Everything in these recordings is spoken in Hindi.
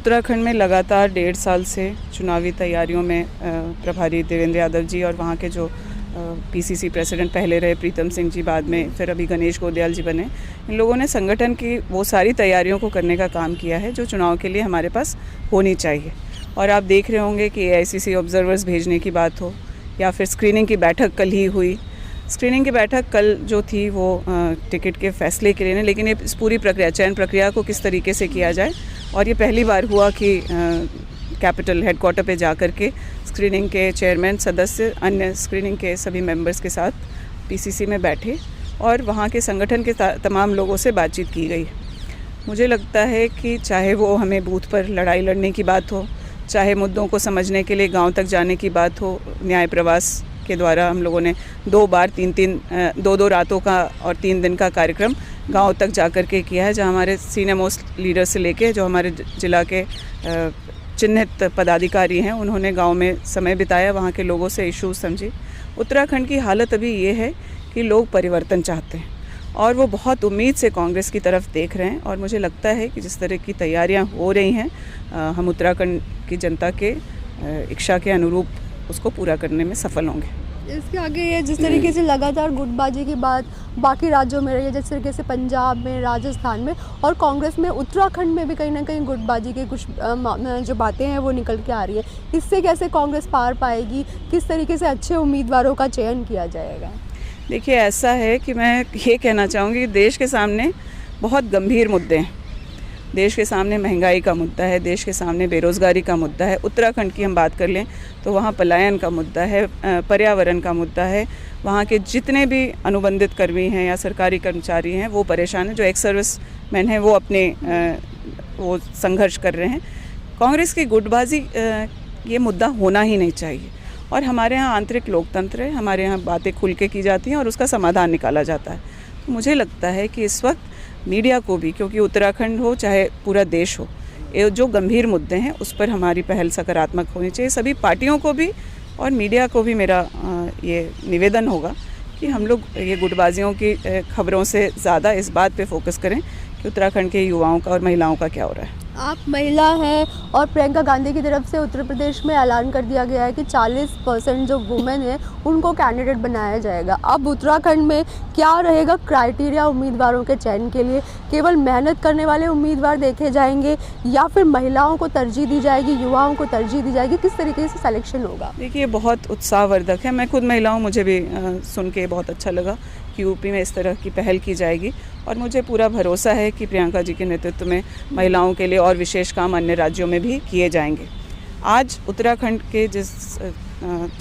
उत्तराखंड में लगातार 1.5 साल से चुनावी तैयारियों में प्रभारी देवेंद्र यादव जी और वहाँ के जो पीसीसी प्रेसिडेंट पहले रहे प्रीतम सिंह जी, बाद में फिर अभी गणेश गोदयाल जी बने, इन लोगों ने संगठन की वो सारी तैयारियों को करने का काम किया है जो चुनाव के लिए हमारे पास होनी चाहिए। और आप देख रहे होंगे कि AICC ऑब्जर्वर्स भेजने की बात हो या फिर स्क्रीनिंग की बैठक कल ही हुई। स्क्रीनिंग की बैठक कल जो थी वो टिकट के फैसले के लिए नहीं, लेकिन ये इस पूरी प्रक्रिया, चयन प्रक्रिया को किस तरीके से किया जाए, और ये पहली बार हुआ कि कैपिटल हेडक्वार्टर पे जाकर के स्क्रीनिंग के चेयरमैन, सदस्य, अन्य स्क्रीनिंग के सभी मेंबर्स के साथ PCC में बैठे और वहाँ के संगठन के तमाम लोगों से बातचीत की गई। मुझे लगता है कि चाहे वो हमें बूथ पर लड़ाई लड़ने की बात हो, चाहे मुद्दों को समझने के लिए गांव तक जाने की बात हो, न्याय प्रवास के द्वारा हम लोगों ने 2 बार 2 रातों का और 3 दिन का कार्यक्रम गांव तक जाकर के किया है, जहां हमारे सीनियर मोस्ट लीडर से लेके जो हमारे जिला के चिन्हित पदाधिकारी हैं, उन्होंने गांव में समय बिताया, वहां के लोगों से इश्यूज समझे। उत्तराखंड की हालत अभी ये है कि लोग परिवर्तन चाहते हैं और वो बहुत उम्मीद से कांग्रेस की तरफ देख रहे हैं, और मुझे लगता है कि जिस तरह की तैयारियां हो रही हैं, हम उत्तराखंड की जनता के इच्छा के अनुरूप उसको पूरा करने में सफल होंगे। इसके आगे ये जिस तरीके से लगातार गुटबाजी की बात बाकी राज्यों में रही है, जिस तरीके से पंजाब में, राजस्थान में और कांग्रेस में, उत्तराखंड में भी कहीं ना कहीं गुटबाजी की कुछ जो बातें हैं वो निकल के आ रही है। इससे कैसे कांग्रेस पार पाएगी, किस तरीके से अच्छे उम्मीदवारों का चयन किया जाएगा? देखिए, ऐसा है कि मैं ये कहना चाहूँगी कि देश के सामने बहुत गंभीर मुद्दे हैं। देश के सामने महंगाई का मुद्दा है, देश के सामने बेरोज़गारी का मुद्दा है। उत्तराखंड की हम बात कर लें तो वहाँ पलायन का मुद्दा है, पर्यावरण का मुद्दा है। वहाँ के जितने भी अनुबंधित कर्मी हैं या सरकारी कर्मचारी हैं वो परेशान हैं, जो एक्स सर्विस मैन हैं वो अपने वो संघर्ष कर रहे हैं। कांग्रेस की गुटबाजी ये मुद्दा होना ही नहीं चाहिए, और हमारे यहाँ आंतरिक लोकतंत्र है, हमारे यहाँ बातें खुल के की जाती हैं और उसका समाधान निकाला जाता है। तो मुझे लगता है कि इस वक्त मीडिया को भी, क्योंकि उत्तराखंड हो चाहे पूरा देश हो, ये जो गंभीर मुद्दे हैं उस पर हमारी पहल सकारात्मक होनी चाहिए। सभी पार्टियों को भी और मीडिया को भी मेरा ये निवेदन होगा कि हम लोग ये गुटबाजियों की खबरों से ज़्यादा इस बात पे फोकस करें कि उत्तराखंड के युवाओं का और महिलाओं का क्या हो रहा है। आप महिला हैं और प्रियंका गांधी की तरफ से उत्तर प्रदेश में ऐलान कर दिया गया है कि 40% जो वुमेन हैं उनको कैंडिडेट बनाया जाएगा। अब उत्तराखंड में क्या रहेगा क्राइटेरिया उम्मीदवारों के चयन के लिए? केवल मेहनत करने वाले उम्मीदवार देखे जाएंगे या फिर महिलाओं को तरजीह दी जाएगी, युवाओं को तरजीह दी जाएगी? किस तरीके से सिलेक्शन होगा? देखिए, बहुत उत्साहवर्धक है। मैं खुद महिला हूँ, मुझे भी सुन के बहुत अच्छा लगा कि यूपी में इस तरह की पहल की जाएगी, और मुझे पूरा भरोसा है कि प्रियंका जी के नेतृत्व में महिलाओं के लिए और विशेष काम अन्य राज्यों में भी किए जाएंगे। आज उत्तराखंड के जिस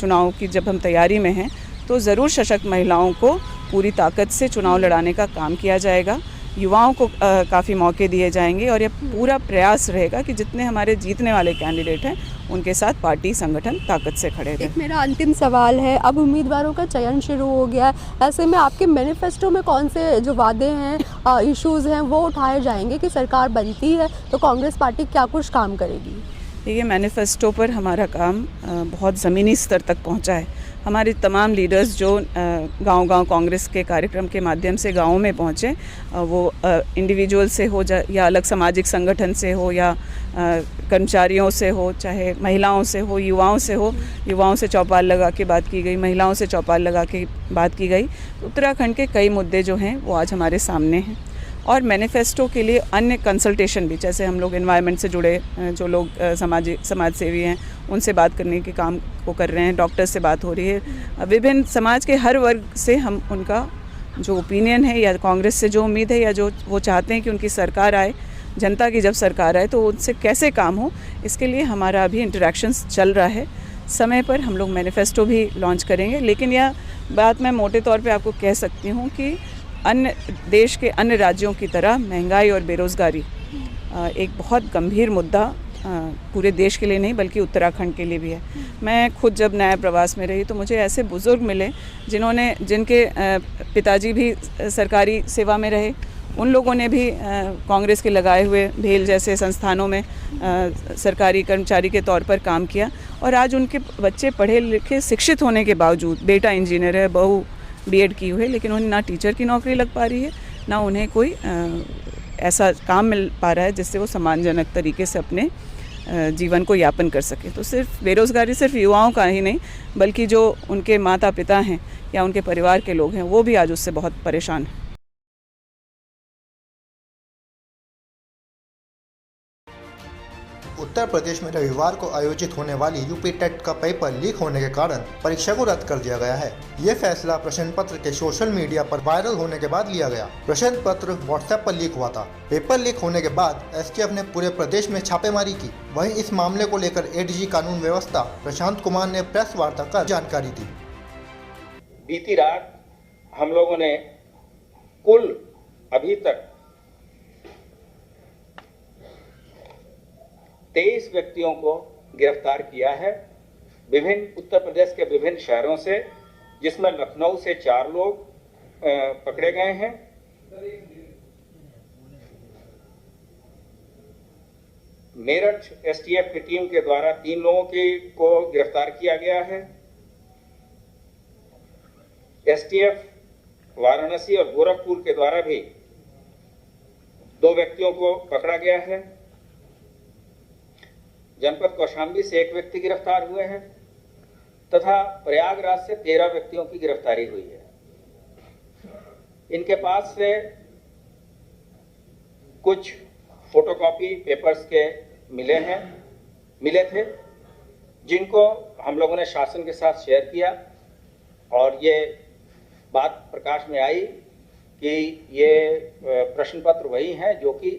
चुनाव की जब हम तैयारी में हैं, तो ज़रूर सशक्त महिलाओं को पूरी ताकत से चुनाव लड़ाने का काम किया जाएगा। युवाओं को काफ़ी मौके दिए जाएंगे, और यह पूरा प्रयास रहेगा कि जितने हमारे जीतने वाले कैंडिडेट हैं उनके साथ पार्टी संगठन ताकत से खड़े रहें। मेरा अंतिम सवाल है, अब उम्मीदवारों का चयन शुरू हो गया है, ऐसे में आपके मैनिफेस्टो में कौन से जो वादे हैं, इश्यूज़ हैं वो उठाए जाएंगे कि सरकार बनती है तो कांग्रेस पार्टी क्या कुछ काम करेगी? देखिए, मैनिफेस्टो पर हमारा काम बहुत ज़मीनी स्तर तक पहुंचा है। हमारे तमाम लीडर्स जो गांव-गांव कांग्रेस के कार्यक्रम के माध्यम से गाँवों में पहुँचे, वो इंडिविजुअल से हो या अलग सामाजिक संगठन से हो या कर्मचारियों से हो, चाहे महिलाओं से हो, युवाओं से हो। युवाओं से चौपाल लगा के बात की गई, महिलाओं से चौपाल लगा के बात की गई। उत्तराखंड के कई मुद्दे जो हैं वो आज हमारे सामने हैं, और मैनिफेस्टो के लिए अन्य कंसल्टेशन भी, जैसे हम लोग एनवायरनमेंट से जुड़े जो लोग समाज सेवी हैं उनसे बात करने के काम को कर रहे हैं, डॉक्टर से बात हो रही है। विभिन्न समाज के हर वर्ग से हम उनका जो ओपिनियन है या कांग्रेस से जो उम्मीद है या जो वो चाहते हैं कि उनकी सरकार आए, जनता की जब सरकार आए तो उनसे कैसे काम हो, इसके लिए हमारा अभी इंटरेक्शंस चल रहा है। समय पर हम लोग मैनिफेस्टो भी लॉन्च करेंगे, लेकिन यह बात मैं मोटे तौर पे आपको कह सकती हूँ कि अन्य देश के अन्य राज्यों की तरह महंगाई और बेरोज़गारी एक बहुत गंभीर मुद्दा पूरे देश के लिए नहीं बल्कि उत्तराखंड के लिए भी है। मैं खुद जब न्याय प्रवास में रही तो मुझे ऐसे बुज़ुर्ग मिले जिनके पिताजी भी सरकारी सेवा में रहे, उन लोगों ने भी कांग्रेस के लगाए हुए भेल जैसे संस्थानों में सरकारी कर्मचारी के तौर पर काम किया, और आज उनके बच्चे पढ़े लिखे शिक्षित होने के बावजूद, बेटा इंजीनियर है, बहू बीएड की हुई है, लेकिन उन्हें ना टीचर की नौकरी लग पा रही है, ना उन्हें कोई ऐसा काम मिल पा रहा है जिससे वो सम्मानजनक तरीके से अपने जीवन को यापन कर सकें। तो सिर्फ बेरोज़गारी सिर्फ युवाओं का ही नहीं, बल्कि जो उनके माता पिता हैं या उनके परिवार के लोग हैं, वो भी आज उससे बहुत परेशान हैं। उत्तर प्रदेश में रविवार को आयोजित होने वाली यूपी टेट का पेपर लीक होने के कारण परीक्षा को रद्द कर दिया गया है। ये फैसला प्रश्न पत्र के सोशल मीडिया पर वायरल होने के बाद लिया गया। प्रश्न पत्र व्हाट्सएप पर लीक हुआ था। पेपर लीक होने के बाद एसटीएफ ने पूरे प्रदेश में छापेमारी की। वहीं इस मामले को लेकर एडीजी कानून व्यवस्था प्रशांत कुमार ने प्रेस वार्ता कर जानकारी दी। बीती रात हम लोगों ने कुल अभी तक 23 व्यक्तियों को गिरफ्तार किया है विभिन्न उत्तर प्रदेश के विभिन्न शहरों से, जिसमें लखनऊ से 4 लोग पकड़े गए हैं। मेरठ एसटीएफ की टीम के द्वारा 3 लोगों को गिरफ्तार किया गया है। एसटीएफ वाराणसी और गोरखपुर के द्वारा भी 2 व्यक्तियों को पकड़ा गया है। जनपद कौशाम्बी से 1 व्यक्ति गिरफ्तार हुए हैं तथा प्रयागराज से 13 व्यक्तियों की गिरफ्तारी हुई है। इनके पास से कुछ फोटोकॉपी पेपर्स के मिले थे, जिनको हम लोगों ने शासन के साथ शेयर किया और ये बात प्रकाश में आई कि ये प्रश्न पत्र वही हैं जो कि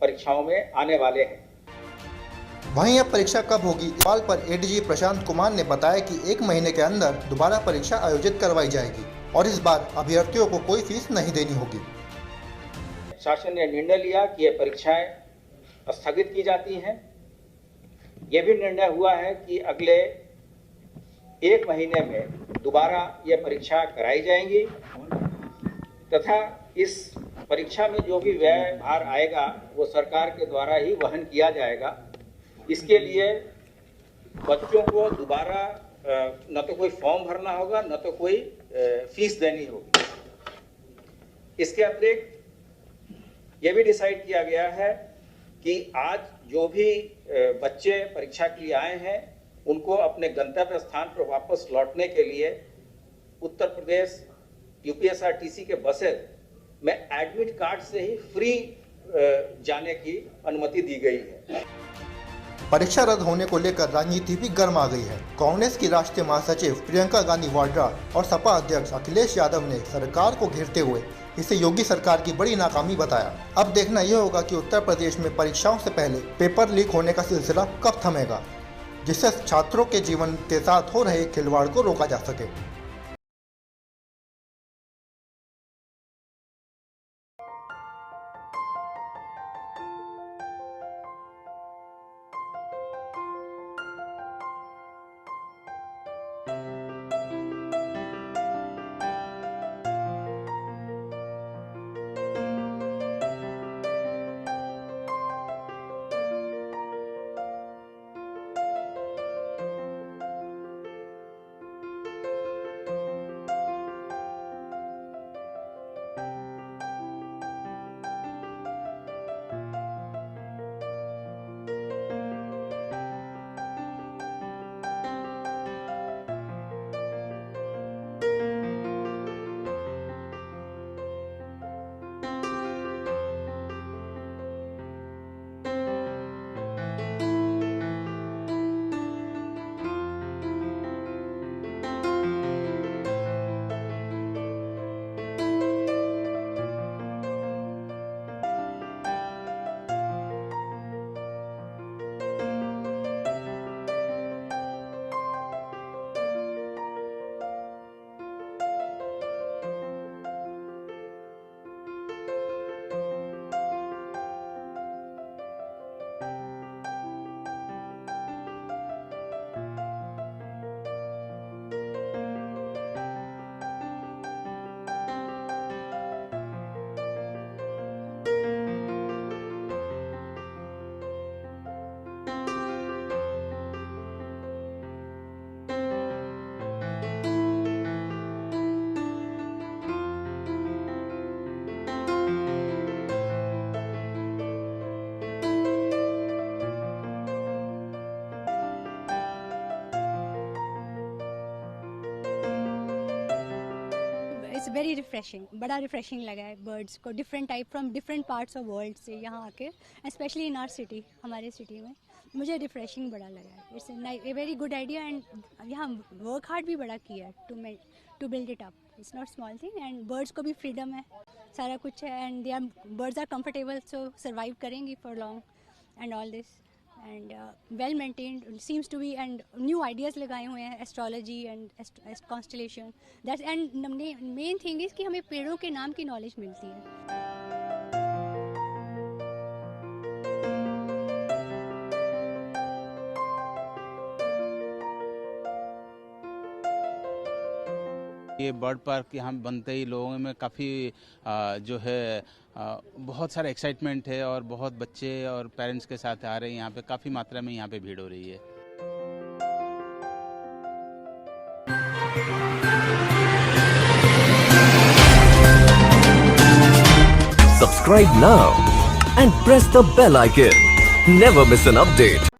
परीक्षाओं में आने वाले हैं। वहीं अब परीक्षा कब होगी, इस सवाल पर एडीजी प्रशांत कुमार ने बताया कि 1 महीने के अंदर दोबारा परीक्षा आयोजित करवाई जाएगी और इस बार अभ्यर्थियों को कोई फीस नहीं देनी होगी। शासन ने निर्णय लिया कि ये परीक्षाएं स्थगित की जाती हैं। ये भी निर्णय हुआ है कि अगले 1 महीने में दोबारा ये परीक्षा कराई जाएंगी तथा इस परीक्षा में जो भी व्यय भार आएगा वो सरकार के द्वारा ही वहन किया जाएगा। इसके लिए बच्चों को दोबारा न तो कोई फॉर्म भरना होगा, न तो कोई फीस देनी होगी। इसके अतिरिक्त ये भी डिसाइड किया गया है कि आज जो भी बच्चे परीक्षा के लिए आए हैं उनको अपने गंतव्य स्थान पर वापस लौटने के लिए उत्तर प्रदेश यूपीएसआरटीसी के बसेस में एडमिट कार्ड से ही फ्री जाने की अनुमति दी गई है। परीक्षा रद्द होने को लेकर राजनीति भी गर्म आ गई है। कांग्रेस की राष्ट्रीय महासचिव प्रियंका गांधी वाड्रा और सपा अध्यक्ष अखिलेश यादव ने सरकार को घेरते हुए इसे योगी सरकार की बड़ी नाकामी बताया। अब देखना यह होगा कि उत्तर प्रदेश में परीक्षाओं से पहले पेपर लीक होने का सिलसिला कब थमेगा, जिससे छात्रों के जीवन के साथ हो रहे खिलवाड़ को रोका जा सके। इट्स वेरी रिफ्रेशिंग, बड़ा रिफ्रेशिंग लगा है बर्ड्स को different type from different parts of world से यहाँ आके, स्पेशली इन आवर सिटी, हमारे सिटी में मुझे रिफ्रेशिंग बड़ा लगा है। It's a very good idea and यहाँ वर्क हार्ड भी बड़ा किया है to build it up. It's not small thing and birds को भी फ्रीडम है, सारा कुछ है and birds are comfortable, so survive करेंगी for long and all this and well maintained seems to be and new ideas लगाए हुए हैं astrology and constellation that's and main thing is कि हमें पेड़ों के नाम की नॉलेज मिलती है। ये बर्ड पार्क यहाँ बनते ही लोगों में काफ़ी जो है बहुत सारा एक्साइटमेंट है और बहुत बच्चे और पेरेंट्स के साथ आ रहे हैं यहाँ पे, काफ़ी मात्रा में यहाँ पे भीड़ हो रही है। Subscribe now and press the bell icon. Never miss an update.